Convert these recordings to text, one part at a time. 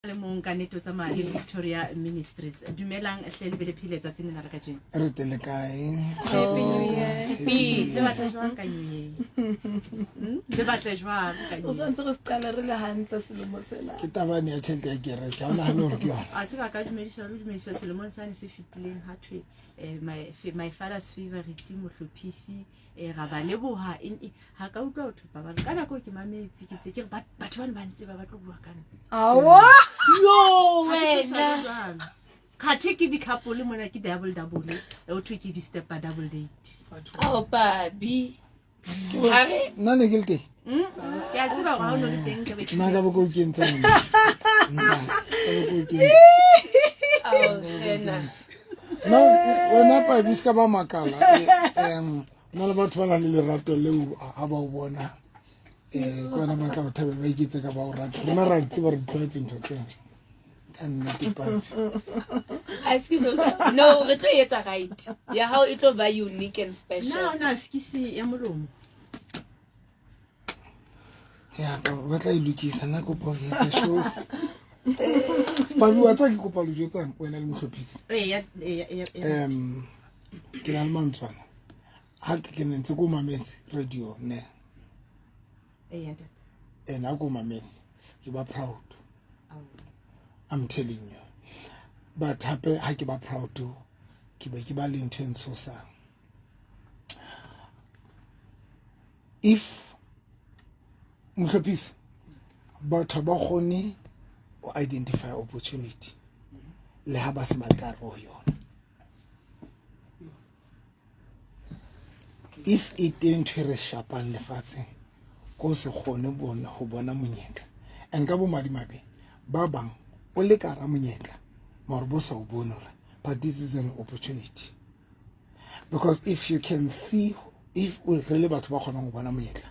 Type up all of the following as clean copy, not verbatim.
le mong ka neto tsa madi Victoria Ministries dumelang hle le pheletsa tsene na re ka jeng re tele kae Happy New Year le batla jwang ka New Year le batla jwang ka New Year o tsantse re stala re le hantle selemo sela ke tabane ya tšhelete ya kereke ha ona hano re ke yona a tseba ka dumediswa selemong sane se fitileng ha thwe my father's favorite mohlophisi ga ba leboha ha ka utlwa ho thupa ba ka nako ke mametse ke tse ke re batho ba ntse ba tlo bua kana awa yo wena khathe ke di couple mona ke double o thwe ke di step double date ao babi nna ne ke le teng ke a tseba ga o no le teng ke be nna ka boko ke ntse no wena pa di ska ba makala na le batho ba na le lerato leo ha ba o bona kwana matla o thabela ba iketse ka ba o rata rena ra tseba re tlwaetse ntho tsena ka nnete pa no re tlo etsa right ya how it will be unique and special na skisi ya molomo ya ba tla ilukisa na kopo ya show ba bua tsa ke kopa lujo tsang wena le mohlophisi ke na le mantswana ha ke ntse ko mametse radio ne and I go mametse ke ba proud I'm telling you but hape ha ke ba proud to ke ba le ntho ntso sang if mohlophisi batho ba khone o identify opportunity le ha ba se ba ka ro yona if it didn't re shapang le fatse ko se khone bona ho bona monyetla and ka bo madimabe ba bang o le ka ra monyetla mara bo sa o bona but this is an opportunity because if you can see if we really batho ba khona go bona monyetla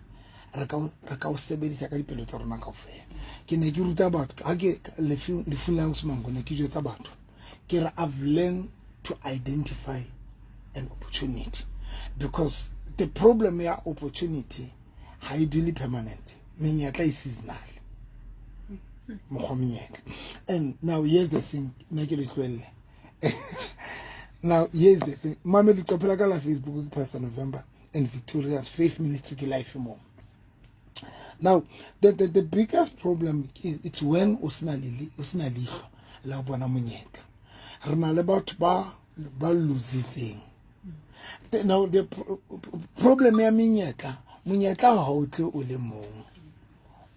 re ka o sebedisa ka dipelo tsa rona kaofela ke ne ke ruta batho ha ke le fulla o semango ne ke jwetsa batho ke re I've learned to identify an opportunity because the problem ya opportunity ha e dule permanent menyetla is seasonal and now here's the thing make it well now here's the thing mama di topela ka la Facebook Pastor November and Victoria's faith ministry ke life more. Now, the biggest problem is it's when usnali la bona monyetla. Rena le batho ba lositseng. Now the problem ya monyetla ha o tle o le mong.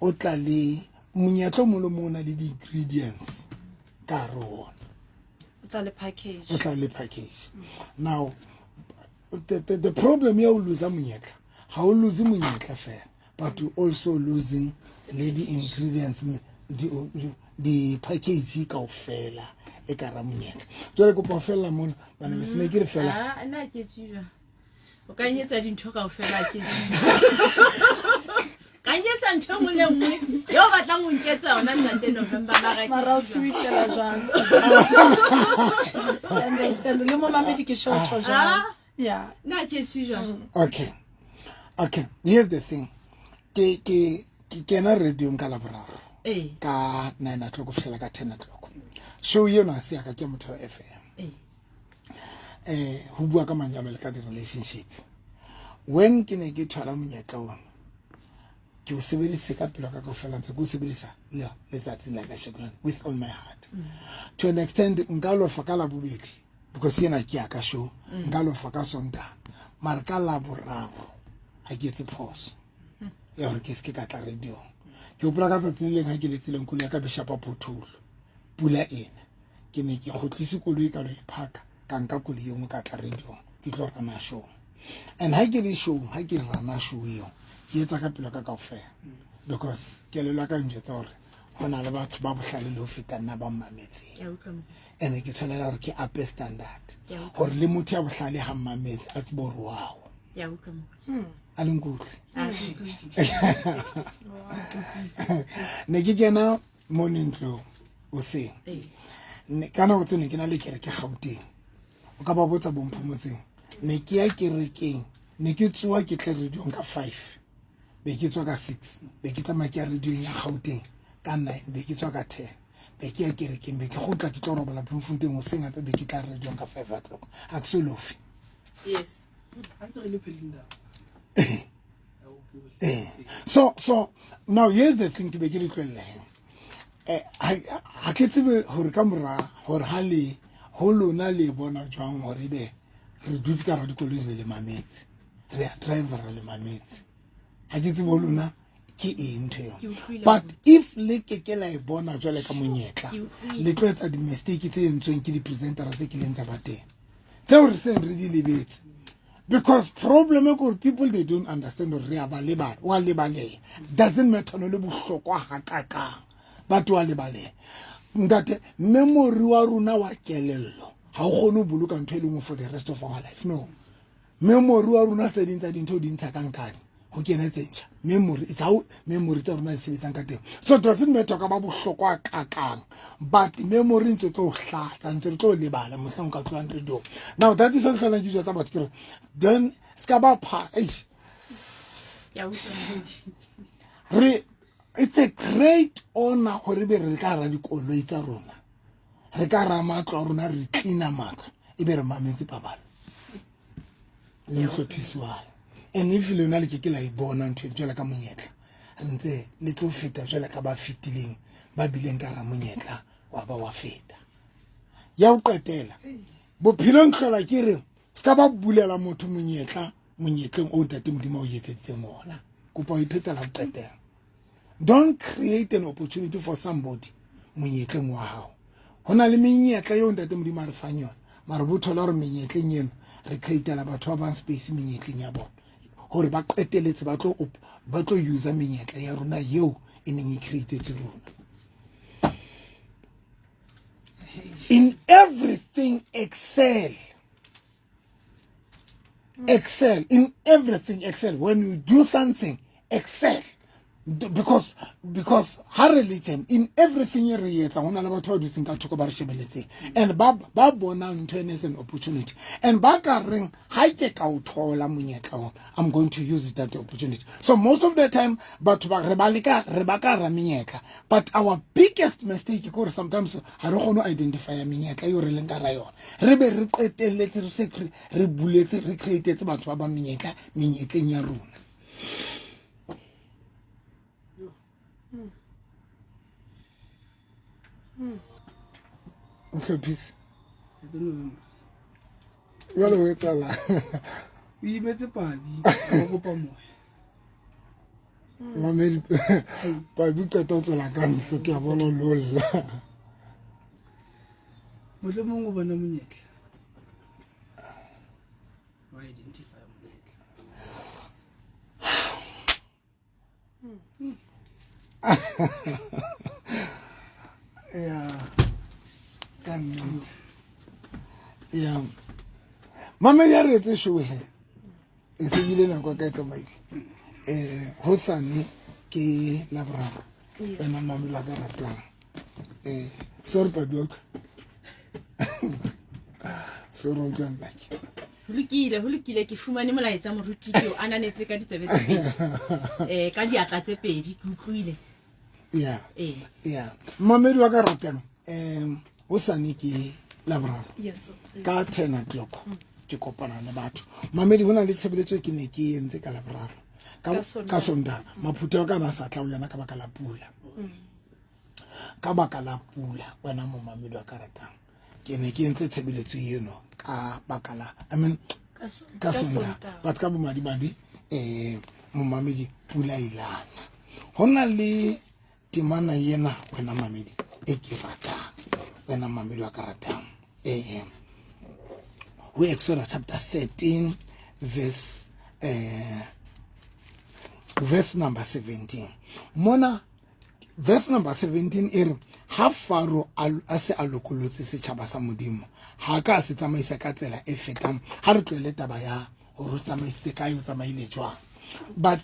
O tla le monyetla mo le mona le di ingredients ka rona. o tla le package Now the problem ya o lose monyetla ha o lose monyetla fela but you also losing lady ingredients the package kaofela e ka ra monyetla jwale go pa fela mona bana me sene ke re fela nna ke tsira o ka nyetsa dintho kaofela ke ka nyetsa ntho mo le nngwe yo batlang o nketsa ona ntate November mara o sweet la jang and le mo mamedi ke show jang yeah na ke tsira okay here's the thing ke kena radio nka la boraro ka 9 o'clock go fihlela ka 10 o'clock show yona se ya ka ke motho FM ho bua ka manyalo le ka di relationship when ke ne ke thola monyetla ona ke o sebedisa ka pelo ka fela ntse go sebedisa le letsatsi la ka shebana with all my heart to an extent nka lo fa ka la bobedi because yena ke aka show nka lo fa ka sonta mara ka la boraro ha ke tse pause ya re ke se ka tla radio ke o pula ka tsatsile ga ke letsileng kule ya ka bishapa potholo pula ena ke ne ke khotlise koloi ka lo iphaka ka nka koloi yengwe ka tla radio ke tlo rana show and ha ke le show ha ke rana show yo ke etsa ka pelo ka kaofela because ke le la ka njeta hore hona le batho ba bohlale le ho feta nna ba mmametse ene ke tshwanela hore ke up standard hore le motho ya bohlale ha mmametse a tsebo re wow ya utlwa alingkuhle ne ke kena morning glow o se ne kana go tsene ke na le kere ke Gauteng o ka ba botsa bomphomotseng ne ke ya kerekeng ne ke tsoa ke tle radio ka 5 be ke tswa ka 6 be ke tsamaya ke radio ya Gauteng ka 9 be ke tswa ka 10 be ke ya kerekeng be ke gotla ke tlo robala Bloemfontein o seng gape be ke tla rediong ka 5 o'clock a ke so lofe Yes. so now here's the thing ke be ke le tlweleleng ha ke tsebe hore ka mora hore ha le ho lona le bona jwang hore be re dutse ka ra dikoloi re le mametse re a driver re le mametse ha ke tsebe ho lona ke eng ntho but if le ke la e bona jwale ka monyetla le tlo etsa di mistake tse entsweng ke di presenters tse kileng tsa ba teng tseo re seng re di lebetse because problem is people they don't understand or re ba lebala wa lebale doesn't matter no le bohlokwa hakaka batho wa lebale ndate memory wa runa wa kelello ha o gone ho boloka ntho e lengwe for the rest of our life no memory wa runa tse ding tsa dintho di ntsha kankane ho kena tsentsha memory it's how memory tsa runa di sebetsang ka teng so it doesn't matter ka ba bohlokwa kakang but memory ntse tlo hlatsa ntse re tlo lebala mohlang ka 200 do now that is something like you just about to then ska ba pha it's a great honor hore be re ka ra dikoloi tsa rona re ka ra matlo rona re cleana matlo e be re mametse babalo le hlophiswa and if le na le ke la ibona ntho jwela ka monyetla re ntse le tlo feta jwela ka ba fitileng ba bileng ka ra monyetla wa ba wa feta ya o qetela bophelong hlola ke re ska ba bulela motho monyetleng o ntate modimo o yetsetse mona kopa o iphetela go qetela. Don't create an opportunity for somebody monyetleng wa hao hona le menyetla yo ntate modimo a re fang yona mara bo thola re menyetleng eno re createla batho ba bang space menyetleng ya bona hore ba qeteletse ba tlo use menyetla ya rona yeo e neng e createtse rona. In everything excel in everything excel when you do something excel because her religion in everything you read hona le batho ba dutseng ka thoko ba re shebeletse and ba bona ntho as an opportunity and ba ka reng ha ke ka o thola monyetla I'm going to use it that opportunity. So most of the time batho ba re ba ka ra menyetla but our biggest mistake is gore sometimes ha re kgone identify menyetla yo re leng ka ra yona re be re qetelletse re se re buletse re createtse batho ba ba menyetleng ya rona. Peace. Well, wait a lot. We met a party. Mamma, by book I thought I can't think of all low. But the mongo ba na monyetla. Wa identify monyetla. Yeah. Yeah. Mama ya re tse showe he. E tsebile na kwa ka tsamaile. Ho sane ke labraro. Ena mama la ka ratang. Sorry pabiok. Sorry o tla like. Hulukile ke fumane molaetsa moruti ke o ananetse ka ditsebe tse pedi. Ka diatla tse pedi ke utlwile. Yeah. Yeah. Mamedi wa ka ratang. O sane ke labraro. Yes. Ka 10 o'clock. Ke kopana le batho. Mamedi hona le tshebeletso ke ne ke entse ka labraro. Ka sonda maphutho ka na sa tla o yana ka baka la pula. Ka baka la pula wena mo mamedi wa ka ratang. Ke ne ke entse tshebeletso eno ka baka la ka sonda but ka bo madibadi mo mamedi pula ilana. Hona le timana yena wena mamedi e ke ratang wena mamedi wa ka ratang. We Exodus chapter 13 verse number 17. Mona verse number 17 ere ha Faro a se a lokolotse setjhaba sa modimo ha ka se tsamaisa ka tsela e fetang ha re tlwele taba ya ho tsamaisa ka yo tsamaile jwang but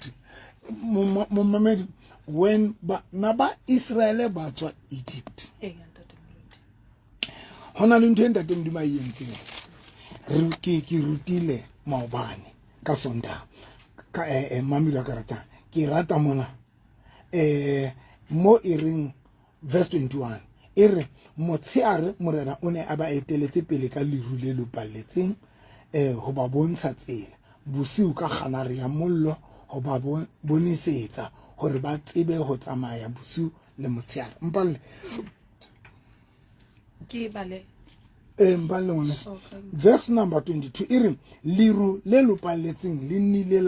mo mamedi when ba Israel ba tswa Egypt hona le ntho e ntate modimo a yentseng re ke rutile maobane ka sonda ka mamelo ka rata ke rata mona mo e reng verse 21 e re motsheare morena o ne a ba eteletse pele ka leru le lopalletseng ho ba bontsha tsela, bosiu ka kganare ya mollo ho ba bonisetsa hore ba tsebe ho tsamaya bosiu le motsheare. Mpalle ke bale mpalle ngwana verse number 22 e re leru le lopalletseng le nnile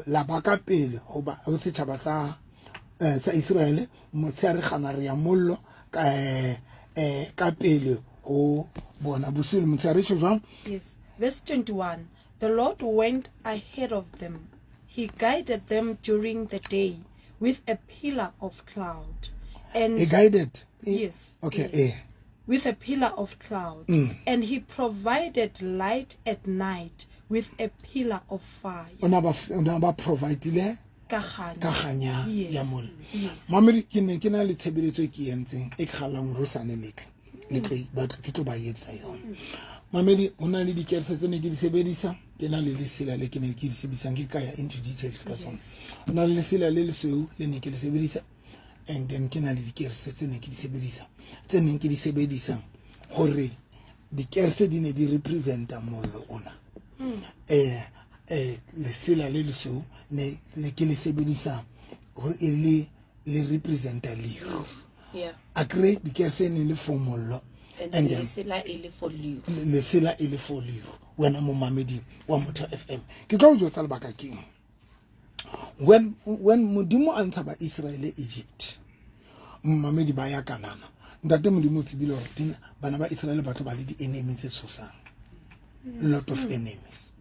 la baka pele ho ba ho setjhaba sa Israel motsheare kganare ya mollo ka pele ho bona bosiu le motsheare. Jwang? Yes. Verse 21. The Lord went ahead of them. He guided them during the day with a pillar of cloud. And He guided? Yes. Okay. Yes. With a pillar of cloud. And he provided light at night with a pillar of fire. Ona ba providile ka ganya ya mollo. Mamedi ke ne ke na le tshebeletso ke yentseng e kgalang rosane le ke tlo ba yetsa yona. Mamedi ona le dikerse tse ne ke di sebedisa ke na le lesela le ke ne ke di sebedisa ke ka ya into details ka tsona. Ona le lesela le lesweu le ne ke le sebedisa, and then ke na le dikerse tse ne ke di sebedisa tse ne ke di sebedisa hore dikerse di ne di representa mollo ona. Lesela le lesweu ne le ke le sebedisa hore le representa leru. yeah A create dikerse ne le for mollo, and lesela e le for leru. lesela e le for leru. Wena mo mamedi wa Motho FM ke tlo jotsa le baka keng when modimo a ntsha ba Israel Egypt, mamedi ba ya Kanana, ntate modimo tsebile hore bana ba Israel ba tlo ba le di enemies tse tshosang, lot of enemies.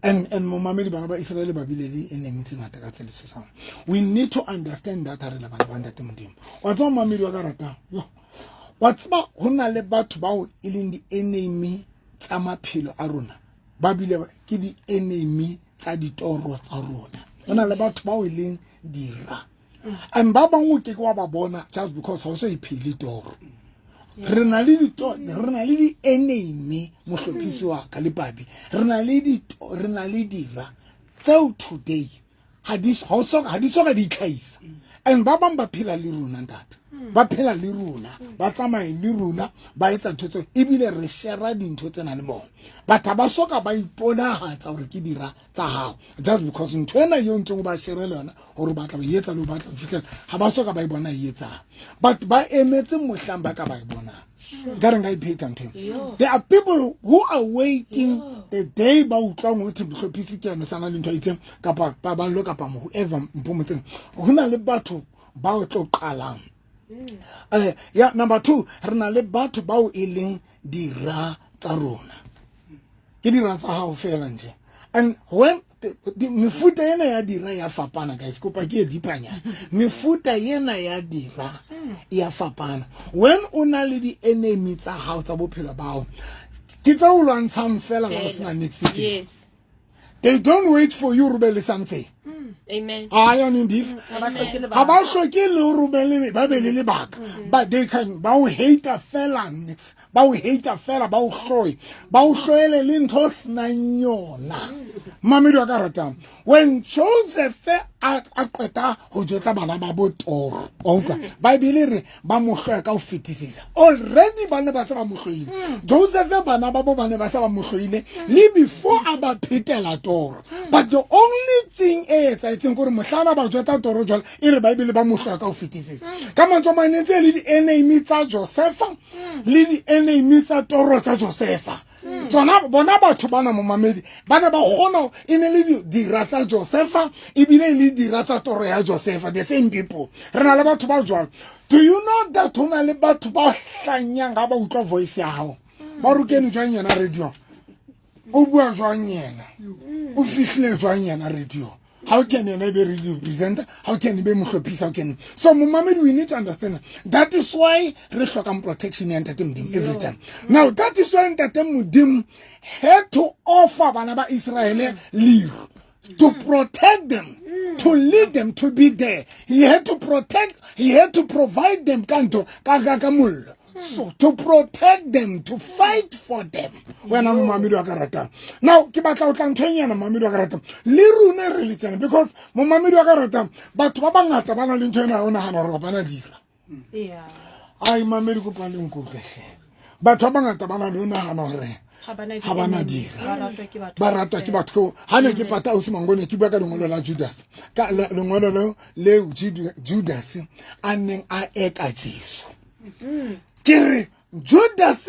And mamedi bana ba Israel ba bile di enemies tse ngata ka tse le tshosang. We need to understand that re le bana ba ntate modimo. Wa tswa mamedi wa ka rata yo wa tsba hona le batho bao e leng di enemy tsa maphelo a rona, ba bile ke di enemy tsa ditoro tsa rona. Hona le batho bao e leng dira, and ba bangwe ke wa ba bona just because ha o so iphile toro. Re na le di enemy mohlophisi wa ka le papi, re na le dira tseo today ha di soka di tlhaisa, and ba bang ba phela le rona ntate, ba phela le rona, ba tsamaya le rona, ba etsa ntho tse ebile re share dintho tsena le bona. Batho ba soka ba iponahatsa hore ke dira tsa hao just because ntho ena yo ntseng ba share le yona hore ba tla ba etsa le ba tla fihlela ha ba soka ba e bona e etsa, but ba emetse mohlang ba ka ba e bona. There are people who are waiting the day ba utlwa ngothi mohlophisi ke yana sana le ntho itseng kapa ba ba lo kapa whoever mpomotseng hona le batho ba o tlo qalang. Yeah, number 2, re na le batho ba o eleng dira tsa rona ke dira tsa hao fela nje. And when mefuta ena ya dira ya fapana guys, kopa ke dipanya mefuta ena ya dira ya fapana. When una le di enemy tsa hao tsa bophelo bao ke tsa o lwantshang fela ga sena next thing. Yes. They don't wait for you rubele something. Amen. Ayon indeed. Haba hloke le rubele ba be le lebaka, but they can ba o hate fela next, ba o hate fela ba o hloele le ntho sna nyona. Mamedi wa ka ratang when Joseph a qeta ho jotsa bana ba botoro oka Bible re ba mo hloya ka o fetisisa already bana ba sa ba mo hloile. Joseph bana ba bo bana ba sa ba mo hloile le before aba phitela toro, but the only thing is I think gore mohlana ba jotsa toro jwale e re Bible ba mo hloya ka o fetisisa ka mantso manetse le di enemy tsa Joseph le di enemy tsa toro tsa Joseph. Tsona bona batho bana mo mamedi bana ba gona e ne le dira tsa Joseph ebile le dira tsa toro ya Joseph, the same people. Re na le batho ba jwang. Do you know that hona le batho ba hlanyang ga ba utlwa voice ya hao ba rukene jwang yana radio, o bua jwang yana, o fihle jwang yana radio? How can you be really presenter? How can you be mohlophisi? How can so Muhammad, we need to understand that is why re hloka protection and every time. Now that is why Mudim had to offer bana ba Israel leave to protect them, to lead them to be there. He had to protect, he had to provide them kanto kagakamul. So to protect them, to fight for them. When I'm Mamidi Wakarata. Now, Kibata Tantanya and Mamidi Wakarata. Lirune religion, because Mamidi Wakarata, but Wabangata, Banalintana on a Hanna Dira. Yeah. ai mamedi ko pa leng ko batho ba ngata bana le nagana hore ha bana dira ba rata ke batho ha ne ke pata o se mangone ke bua ka lengolo la Judas ka lengolo le Judas a neng a eka Jesu ke re Judas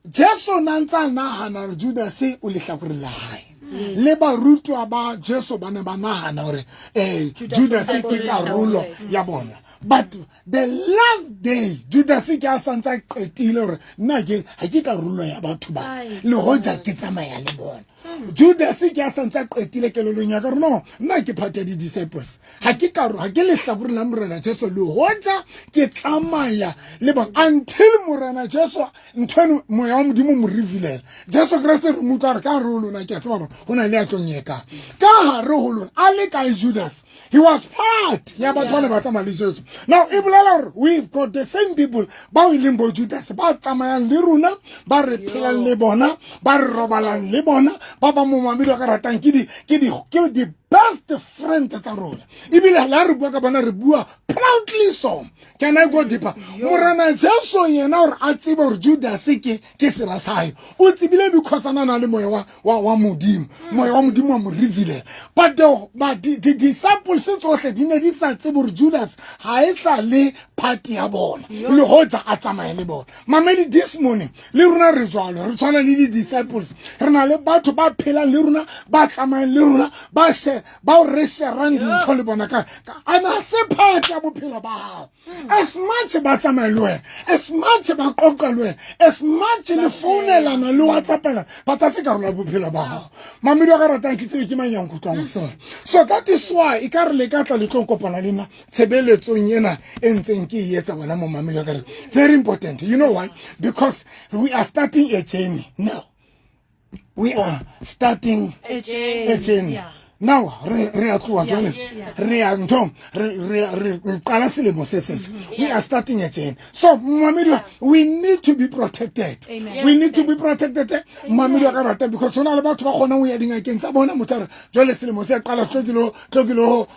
Jesu nantsa nagana Judas o le hlakore la hae le ba rutwa ba Jesu ba ne ba nagana hore Judas ke karolo ya bona. But the last day Judas ke a santsa qetile hore nna ke ha ke karolo ya batho ba le hoja ke tsamaya le bona. Judas ke a santsa qetile ke lo nya ka no nna ke phate di disciples ha ke le hlakore la morena Jesu le hoja ke tsamaya le bona until morena Jesu ntweno moya wa modimo mo reveal Jesu Christ re mutwa re ka rolo na ke tsaba hona le a tlonyeka ka hare ho lona a le ka Judas. He was part ya batho ba ne ba tsamaya le Jesu. Now we've got the same people ba o ileng bo Judas ba tsamayang le runa ba re phelang le bona ba re robalang le bona ba ba mo mamedi ka ratang ke di best friend tsa rona ibile la re bua ka bona re bua proudly so. Can I go deeper? Morana Jesu yena or a tsebe hore Judas ke sera sae o tsebile because ana na le moya wa modimo moya wa modimo wa mo reveal but the disciples tsohle di ne di sa tsebe hore Judas ha e sa le party ya bona le hoja a tsamaya le bona. Mameli this morning le runa re jwalo re tshwana le di disciples re na le batho ba phelang le runa ba tsamaya le runa ba o re sherang dintho le bona ka ana se party ya bophelo ba hao. As much ba tsamaya le wena as much ba qoqa le wena as much le founelana le WhatsAppela ba ta se karolo ya bophelo ba hao. Mamedi wa ka ratang ke tsebe ke manyang go tlwa mosong. So that is why e ka re le ka tla le tlo kopana le nna tshebeletsong yena e ntseng ke e etsa bona mo mamedi wa ka re very important. You know why? Because we are starting a journey now. We are starting a journey. Yeah. Now re a tloa jwale re a ntom re qala selemo se setjha. We are starting a journey. So mamedi we need to be protected. Amen. We need to be protected. Mamedi wa ka rata because hona le batho ba khona ho ya dingakeng tsa bona motare jwale selemo se qala tlokilo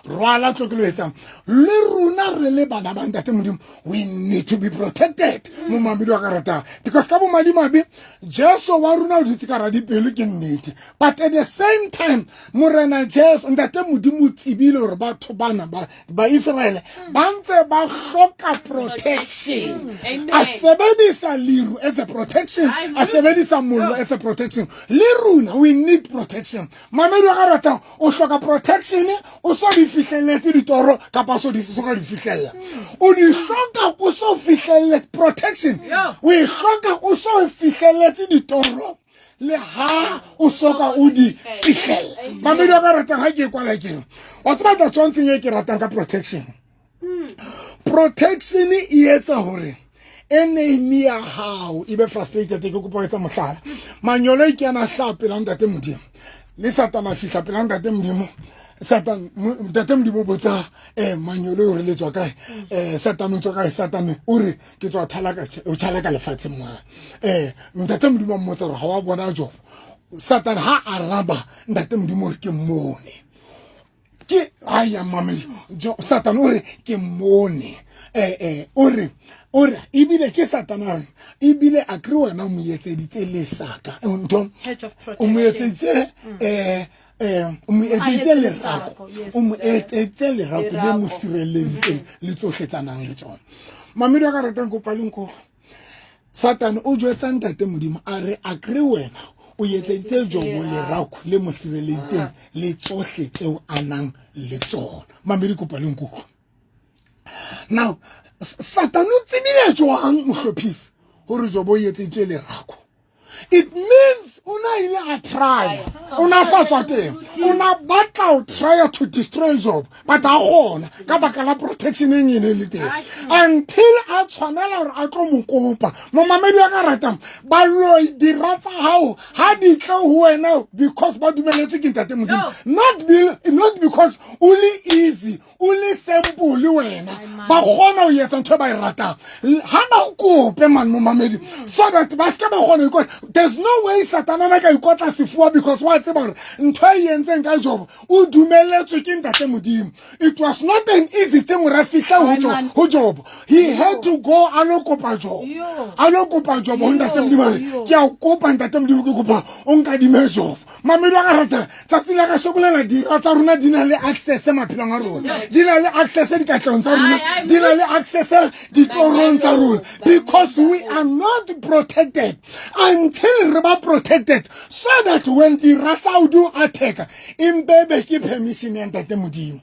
rwala tlokilo etsang le runa re le bana ba ntate modimo we need to be protected. Mo mamedi wa ka rata because ka bo madimabe Jesu wa runa o ditse ka ra dipelo ke nnete but at the same time morena Jesu ntate modimo tsibile hore batho bana ba Israel ba ntse ba hloka protection. A sebedisa liru as a protection a sebedisa mollo as a protection. Le runa we need protection. Mamedi wa ka rata o hloka protection o so di fihlelletse ditoro kapa so di soka di fihlella o di hloka o so fihlelle protection we hloka o so fihlelletse ditoro le ha o soka o di fihlella. Mamedi wa ka rata ha ke kwala ke o tsaba tla tshwantseng e ke ratang ka protection. Protection e etsa hore enemy ya hao ibe frustrated ke go poetsa mohlala manyolo ke ana hlape la ntate modimo le satana fihla pela ntate modimo Satan ntate modimo botsa manyolo re le tswa kae Satan o tswa kae Satan o re ke tswa thalaka lefatshe mwa ntate modimo mmotsa re ha wa bona jo Satan ha araba ntate modimo re ke mmone ke aya mame jo Satan o re ke mmone o re ibile ke Satana ibile a kre wena o mo etseditse le saka ntho o mo etseditse mo etseditse le saka o mo etseditse le rako le mo sireletse le tsohletsanang le tsona. Mamedi wa ka ratang go paleng ko Satan o jwetsa ntate modimo a re a kre wena o etseditse jobo le rako le mo sireletse le tsohletseo anang le tsona. Mamedi ko paleng ko now Satan o tsebile jwang mohlophisi hore jobo etseditswe le rako. It means una ile a try una sa tswa teng una batla o try to destroy job but a gona ka baka la protection e nyene le teng until a tshwanela hore a tlo mokopa mo mamedi wa ka ratang ba lo diratsa hao ha di tla ho wena because ba dumeletse ke ntate modimo not because only easy only simple le wena ba gona o yetsa ntho ba e ratang ha ba kope man mo mamedi so that ba ska ba gona because the there's no way Satana ka ikotla sefua because what about ntho e entseng ka job o dumeletswe ke ntate modimo. It was not an easy thing ra fihla ho job. He had to go alokopa job. Alokopa job ho ntate modimo. Ke a kopa ntate modimo ke kopa o nka dime job. Mamelo ga rata tsatsi la ga shokolela di rata rona di na le access maphelong a rona. Di na le access di katlong tsa rona. Di na le access di torong tsa rona because we are not protected until we are protected, so that when the rata do attack in baby keep permission and that modimo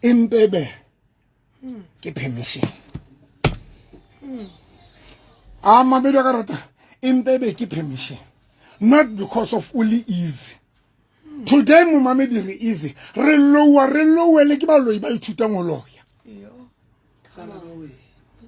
in baby keep permission mabedo ka rata in baby keep permission, not because of only easy. Today mo mamedi re easy re lower le ke ba loyi ba ithuta ngoloya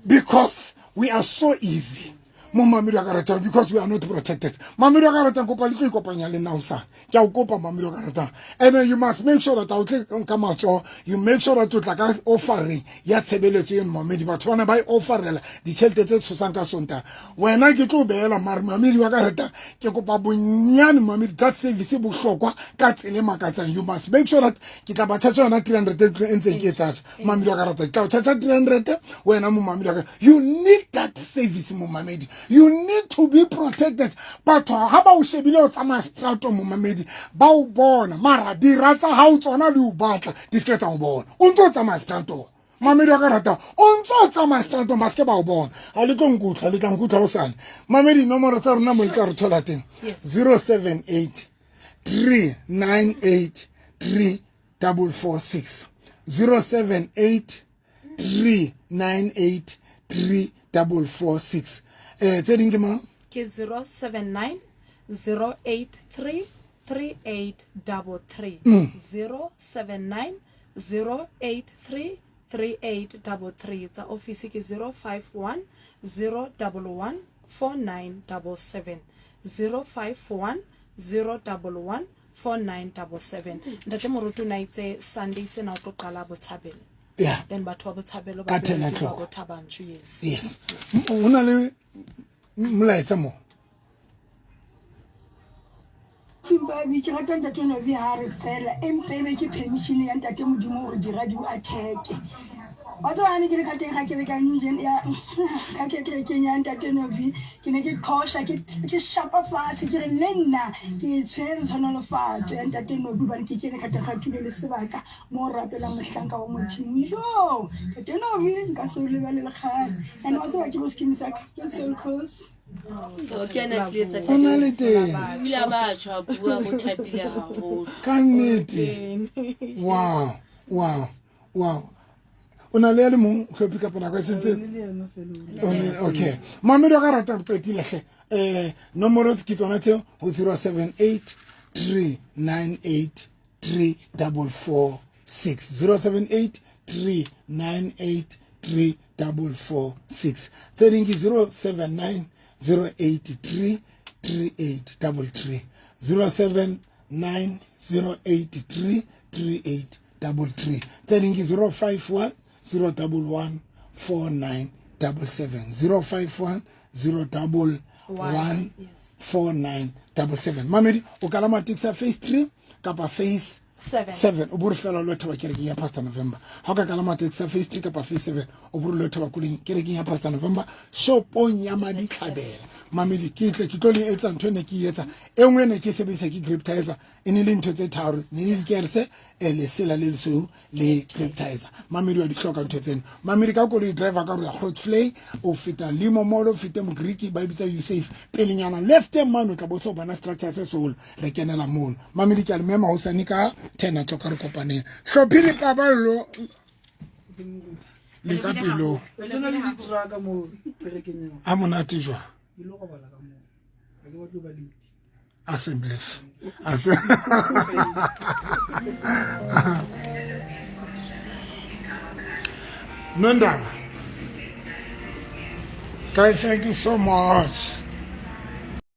because we are so easy. Mamiro Garata, because we are not protected. Mamiro Garata, Kopaliki Kopanya Nausa, Kaukopa Mamiro Garata. And then you must make sure that I'll come out, or you make sure that you like offering Yatsability and Mamidi, but when I buy offer the shelter to Santa Sonta. When I get to Bella Mamiro Garata, Kakopabunyan Mamid, that's a visible shokwa, cat Elemakata. You must make sure that Kitabacha and 300 and say get us Mamiro Garata, Kaucha 300 when I'm Mamiro. You need that service, Mamadi. You need to be protected. But how about Shebilo Sama Strato Mamedi? Bow born, Mara, di Rata house on a new battle, discret on born. Unto Sama Strato. Mamedi Garata, unto Sama Strato Maskeba born. Alicon good, Alicon good house. Mamedi no more number Cartolatin 078 398 3446 078 398 3446. Tedingi ma? 079 083 3833 079 083 3833. The office is 051 011 4977 051 011 4977. Ndate morutu na itse Sunday se na tlo qala botshabelo. Yeah. Then batho ba botshabelo Ka ba 10 o'clock. botshabantsho, yes. Yes. Una le mlaetsa mo. Simbabi ke rata ntate no vi ha re fela empa ebe ke permission ya ntate modimo hore di radio attack. Batho ba ne ke le ka teng ga ke re ka njen ya ka ke kenya ntate no vi ke ne ke khosha ke shapa fatshe ke re le nna ke tshwere tshwanelo fatshe ntate no vi ba ke ke ka teng ga tule le sebaka mo rapela mohlanka wa modimo jo ntate no vi nka se le ba le kgang and batho ba ke bo skimisa ke so close. So can I please such Tonality. Wow. Wow. Wow. Una le le mong go pick up na go sentse. Okay. Mamelo ga rata petile ge. Nomoro ke tsona tse 078 398 3446 078 398 3446. Tsedingi 079 083 3833 079 083 3833. Tsedingi 051 011 4977 051 011 4977. Mamedi o kalama tiksa phase 3 kapa phase 7 o buru fela lo thaba kereke ya Pastor November. Ha ka kalama tiksa phase 3 kapa phase 7 o buru lo thaba kuleng kereke ya Pastor November shopong ya madi tlhabela. Mamedi ke tle ke tlo le etsa ntho ne ke etsa engwe ne ke sebedisa ke griptizer ene le ntho tse tharo ne le dikerse le sela le so le griptizer. Mamedi wa di hloka ntho tsena. Mamedi ka go le driver ka re Grootflay o feta Limo Mall o feta Mogriki ba bitsa you safe pelenyana left man o tla botsa bana structure se soul re kenela mono. Mamedi ka le mema o sane ka 10 o'clock re kopaneng hlophile paballo le ka pelo Tsena le ditraka mo perekeng ya. a monate jwa Ke lo go bala ka mo. Ga ke batlo ba liti. assembly Nondaba. Guys, thank you so much.